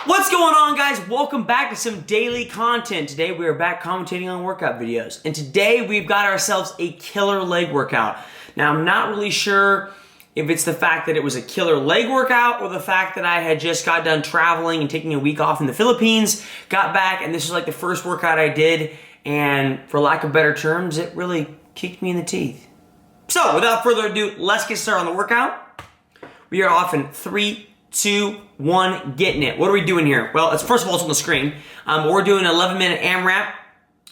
What's going on, guys? Welcome back to some daily content. Today we are back commentating on workout videos, and today we've got ourselves a killer leg workout. Now, I'm not really sure if it's the fact that it was a killer leg workout or the fact that I had just got done traveling and taking a week off in the Philippines, got back, and this was like the first workout I did, and for lack of better terms, it really kicked me in the teeth. So, without further ado, let's get started on the workout. We are off in 3, 2, 1, getting it. What are we doing here? Well, first of all, it's on the screen. We're doing an 11-minute AMRAP.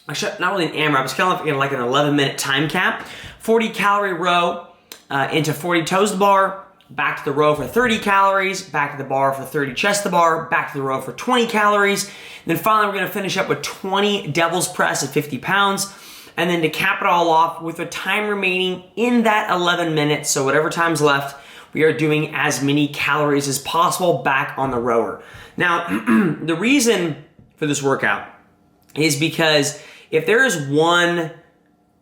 Actually, not really an AMRAP, it's kind of like an 11-minute time cap. 40 calorie row into 40 toes to bar, back to the row for 30 calories, back to the bar for 30 chest to bar, back to the row for 20 calories. And then finally, we're gonna finish up with 20 devil's press at 50 pounds. And then to cap it all off with the time remaining in that 11 minutes, so whatever time's left, we are doing as many calories as possible back on the rower. Now, the reason for this workout is because if there is one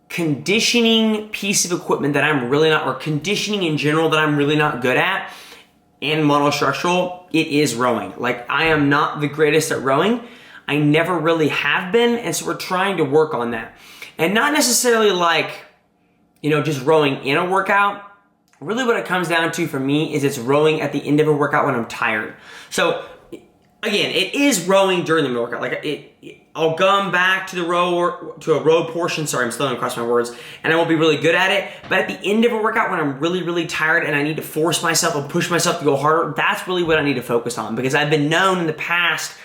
conditioning piece of equipment that I'm really not, or conditioning in general that I'm really not good at, and monostructural, it is rowing. Like, I am not the greatest at rowing. I never really have been, and so we're trying to work on that. And not necessarily like, just rowing in a workout. Really what it comes down to for me is it's rowing at the end of a workout when I'm tired. So again, it is rowing during the workout. I'll come back to a row portion. Sorry, I'm stumbling across my words, and I won't be really good at it. But at the end of a workout when I'm really, really tired and I need to force myself and push myself to go harder, that's really what I need to focus on, because I've been known in the past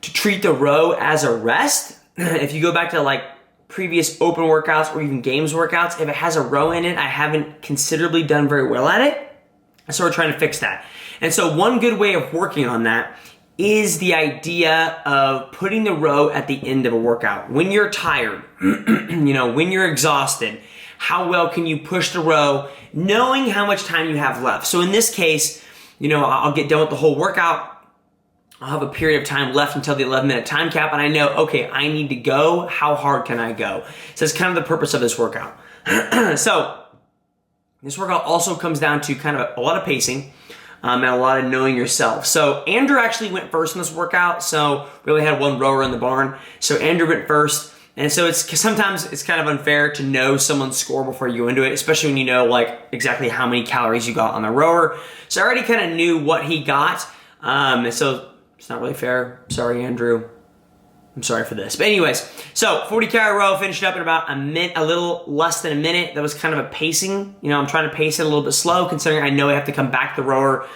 to treat the row as a rest. If you go back to like previous open workouts or even games workouts, if it has a row in it, I haven't considerably done very well at it. So we're trying to fix that. And so one good way of working on that is the idea of putting the row at the end of a workout. When you're tired, when you're exhausted, how well can you push the row knowing how much time you have left? So in this case, I'll get done with the whole workout. I'll have a period of time left until the 11-minute time cap, and I know, okay, I need to go. How hard can I go? So that's kind of the purpose of this workout. So this workout also comes down to kind of a lot of pacing and a lot of knowing yourself. So Andrew actually went first in this workout, so we only had one rower in the barn. So Andrew went first, and so sometimes it's kind of unfair to know someone's score before you go into it, especially when you know like exactly how many calories you got on the rower. So I already kind of knew what he got, so it's not really fair. Sorry, Andrew. I'm sorry for this. But anyways, so 40 calorie row, finished up in about a little less than a minute. That was kind of a pacing. I'm trying to pace it a little bit slow, considering I know I have to come back to the rower,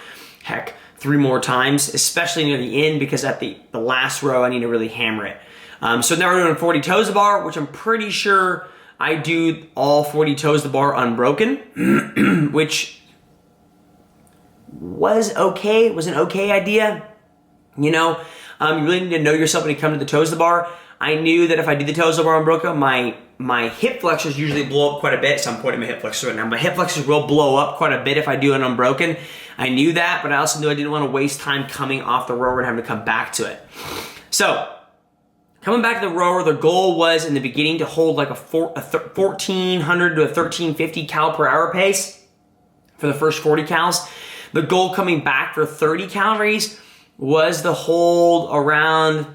3 more times, especially near the end, because at the last row, I need to really hammer it. So now we're doing 40 toes to bar, which I'm pretty sure I do all 40 toes to bar unbroken, which was okay. It was an okay idea. You really need to know yourself when you come to the toes to the bar. I knew that if I do the toes to the bar unbroken, my hip flexors usually blow up quite a bit. So I'm pointing my hip flexors right now. My hip flexors will blow up quite a bit if I do an unbroken. I knew that, but I also knew I didn't want to waste time coming off the rower and having to come back to it. So coming back to the rower, the goal was in the beginning to hold like a 1,400 to a 1,350 cal per hour pace for the first 40 cals. The goal coming back for 30 calories was the hold around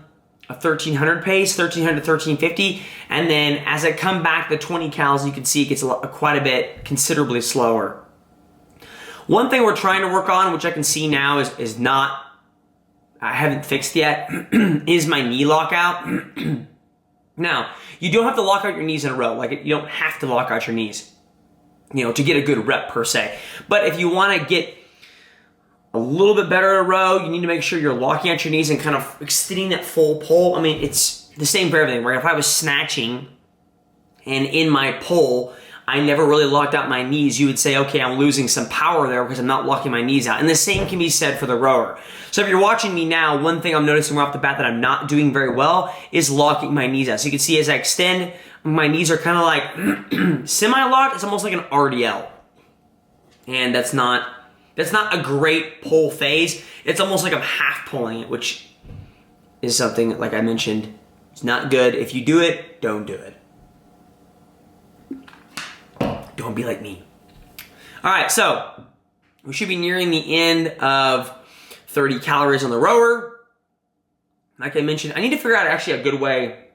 a 1,300 pace, 1,300 to 1,350. And then as I come back to 20 cals, you can see it gets quite a bit, considerably slower. One thing we're trying to work on, which I can see now is not, I haven't fixed yet, is my knee lockout. Now, you don't have to lock out your knees in a row. Like, you don't have to lock out your knees, to get a good rep per se. But if you want to get a little bit better at a row, you need to make sure you're locking out your knees and kind of extending that full pull. I mean, it's the same for everything, right? If I was snatching and in my pull, I never really locked out my knees, you would say, okay, I'm losing some power there because I'm not locking my knees out. And the same can be said for the rower. So if you're watching me now, one thing I'm noticing right off the bat that I'm not doing very well is locking my knees out. So you can see as I extend, my knees are kind of like semi-locked. It's almost like an RDL. And that's not That's not a great pull phase. It's almost like I'm half pulling it, which is something, like I mentioned, it's not good. If you do it, don't do it. Don't be like me. All right, so we should be nearing the end of 30 calories on the rower. Like I mentioned, I need to figure out actually a good way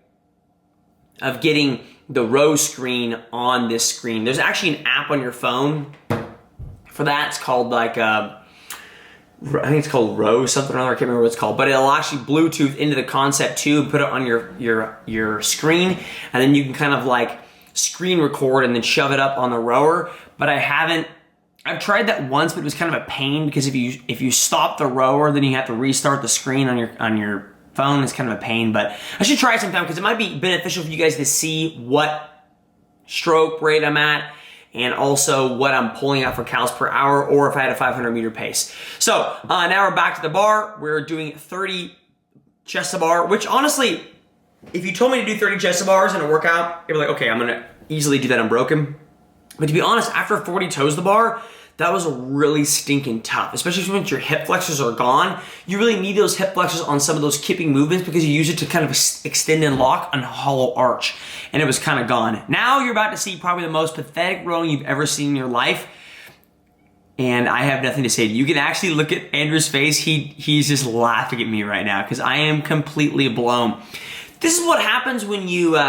of getting the row screen on this screen. There's actually an app on your phone for that. It's called like, I think it's called Row something or other. I can't remember what it's called, but it'll actually Bluetooth into the Concept 2 and put it on your screen, and then you can kind of like screen record and then shove it up on the rower. But I've tried that once, but it was kind of a pain because if you stop the rower, then you have to restart the screen on your phone. It's kind of a pain, but I should try it sometime because it might be beneficial for you guys to see what stroke rate I'm at and also what I'm pulling out for calories per hour, or if I had a 500 meter pace. So now we're back to the bar. We're doing 30 chest to bar, which honestly, if you told me to do 30 chest to bars in a workout, you'd be like, okay, I'm gonna easily do that unbroken. But to be honest, after 40 toes to the bar, that was really stinking tough, especially once your hip flexors are gone. You really need those hip flexors on some of those kipping movements because you use it to kind of extend and lock on a hollow arch, and it was kind of gone. Now you're about to see probably the most pathetic rowing you've ever seen in your life, and I have nothing to say. You can actually look at Andrew's face. He's just laughing at me right now because I am completely blown. This is what happens when you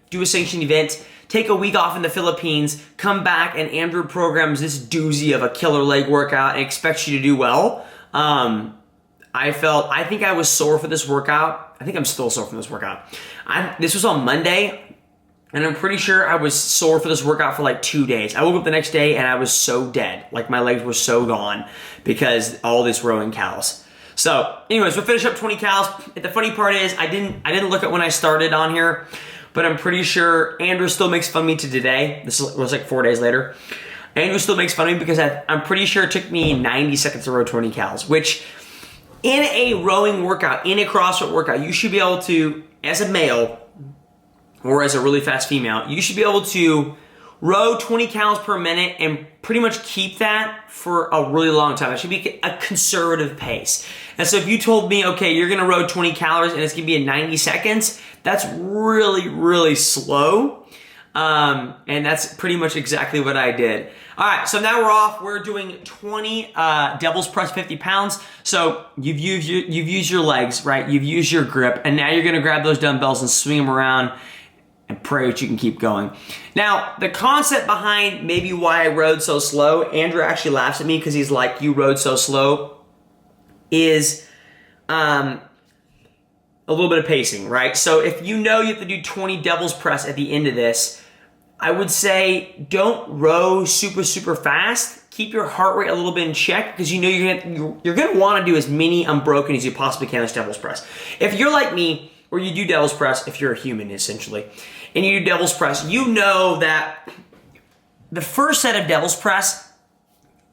do a sanctioned event, take a week off in the Philippines, come back, and Andrew programs this doozy of a killer leg workout and expects you to do well. I think I was sore for this workout. I think I'm still sore from this workout. This was on Monday, and I'm pretty sure I was sore for this workout for like 2 days. I woke up the next day and I was so dead. Like my legs were so gone because all this rowing cals. So anyways, we'll finish up 20 cals. The funny part is I didn't look at when I started on here, but I'm pretty sure Andrew still makes fun of me to today. This was like 4 days later. Andrew still makes fun of me because I'm pretty sure it took me 90 seconds to row 20 cals, which in a rowing workout, in a CrossFit workout, you should be able to, as a male or as a really fast female, you should be able to row 20 calories per minute and pretty much keep that for a really long time. That should be a conservative pace. And so if you told me, okay, you're gonna row 20 calories and it's gonna be in 90 seconds, that's really, really slow. And that's pretty much exactly what I did. All right, so now we're off. We're doing 20 devil's press 50 pounds. So you've used your legs, right? You've used your grip, and now you're gonna grab those dumbbells and swing them around and pray that you can keep going. Now, the concept behind maybe why I rode so slow, Andrew actually laughs at me because he's like, you rode so slow, is a little bit of pacing, right? So if you know you have to do 20 devil's press at the end of this, I would say don't row super, super fast. Keep your heart rate a little bit in check because you know you're gonna want to do as many unbroken as you possibly can as devil's press. If you're like me, or you do devil's press, if you're a human essentially, and you do devil's press, you know that the first set of devil's press,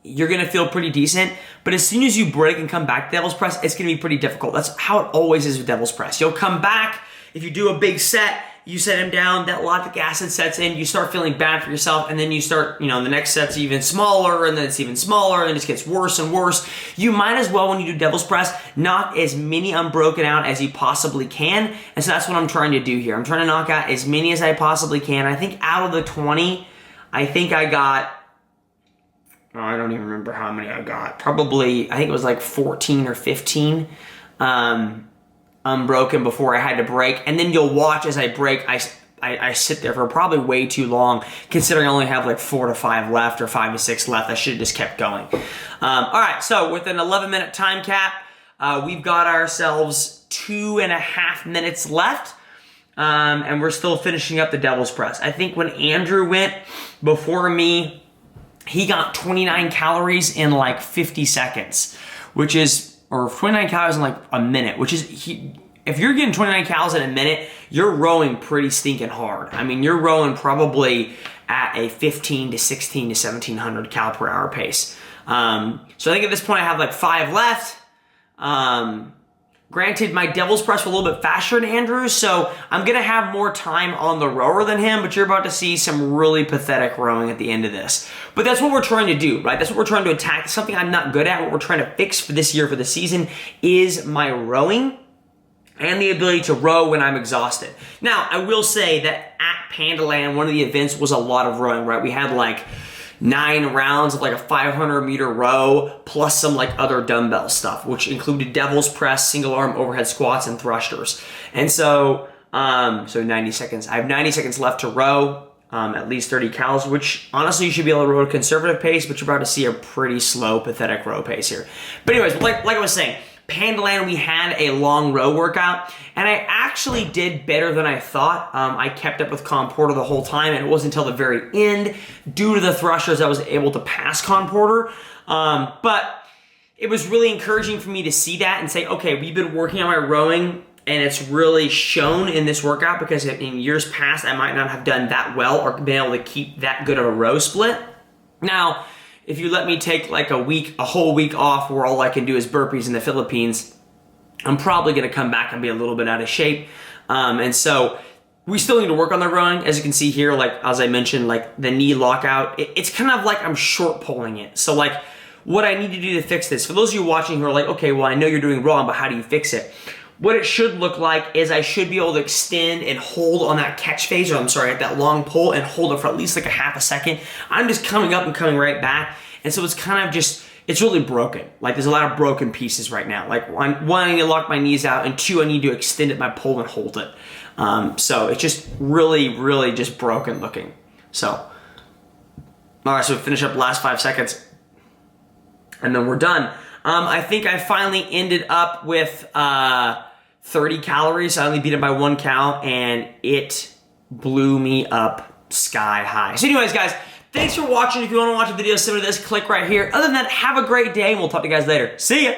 you're gonna feel pretty decent, but as soon as you break and come back to devil's press, it's gonna be pretty difficult. That's how it always is with devil's press. You'll come back, if you do a big set, you set him down, that lactic acid sets in, you start feeling bad for yourself, and then you start, the next set's even smaller, and then it's even smaller, and it just gets worse and worse. You might as well, when you do devil's press, knock as many unbroken out as you possibly can, and so that's what I'm trying to do here. I'm trying to knock out as many as I possibly can. I think out of the 20, I think I got, I don't even remember how many I got. Probably, I think it was like 14 or 15. Unbroken before I had to break, and then you'll watch as I break. I sit there for probably way too long, considering I only have like 4 to 5 left or 5 to 6 left. I should have just kept going. All right, so with an 11-minute time cap, we've got ourselves 2.5 minutes left, and we're still finishing up the devil's press. I think when Andrew went before me, he got 29 calories in like 50 seconds, which is, or 29 calories in like a minute, which is, if you're getting 29 calories in a minute, you're rowing pretty stinking hard. I mean, you're rowing probably at a 15 to 16 to 1700 cal per hour pace. So I think at this point I have like 5 left. Granted, my devil's press were a little bit faster than Andrew's, so I'm gonna have more time on the rower than him, but you're about to see some really pathetic rowing at the end of this. But that's what we're trying to do, right? That's what we're trying to attack. Something I'm not good at, what we're trying to fix for this year, for the season, is my rowing and the ability to row when I'm exhausted. Now, I will say that at Pandaland, one of the events was a lot of rowing, right? We had like 9 rounds of like a 500-meter row, plus some like other dumbbell stuff, which included devil's press, single arm overhead squats, and thrusters. And so, 90 seconds. I have 90 seconds left to row, at least 30 calories, which honestly you should be able to row at a conservative pace, but you're about to see a pretty slow, pathetic row pace here. But anyways, like I was saying, Pandaland, we had a long row workout, and I actually did better than I thought. I kept up with Con Porter the whole time, and it wasn't until the very end, due to the thrusters, I was able to pass Con Porter. But it was really encouraging for me to see that and say, okay, we've been working on my rowing, and it's really shown in this workout, because in years past, I might not have done that well or been able to keep that good of a row split. Now, if you let me take like a whole week off where all I can do is burpees in the Philippines, I'm probably gonna come back and be a little bit out of shape. And so we still need to work on the rowing. As you can see here, like as I mentioned, like the knee lockout, it's kind of like I'm short pulling it. So like what I need to do to fix this, for those of you watching who are like, okay, well I know you're doing wrong, but how do you fix it? What it should look like is I should be able to extend and hold on that catch phase, or I'm sorry, at that long pull, and hold it for at least like a half a second. I'm just coming up and coming right back. And so it's kind of just, it's really broken. Like there's a lot of broken pieces right now. Like one, I need to lock my knees out, and 2, I need to extend it my pull and hold it. So it's just really, really just broken looking. So, all right, so we finish up the last 5 seconds, and then we're done. I think I finally ended up with 30 calories. I only beat it by 1 cal, and it blew me up sky high. So anyways, guys, thanks for watching. If you want to watch a video similar to this, click right here. Other than that, have a great day, and we'll talk to you guys later. See ya!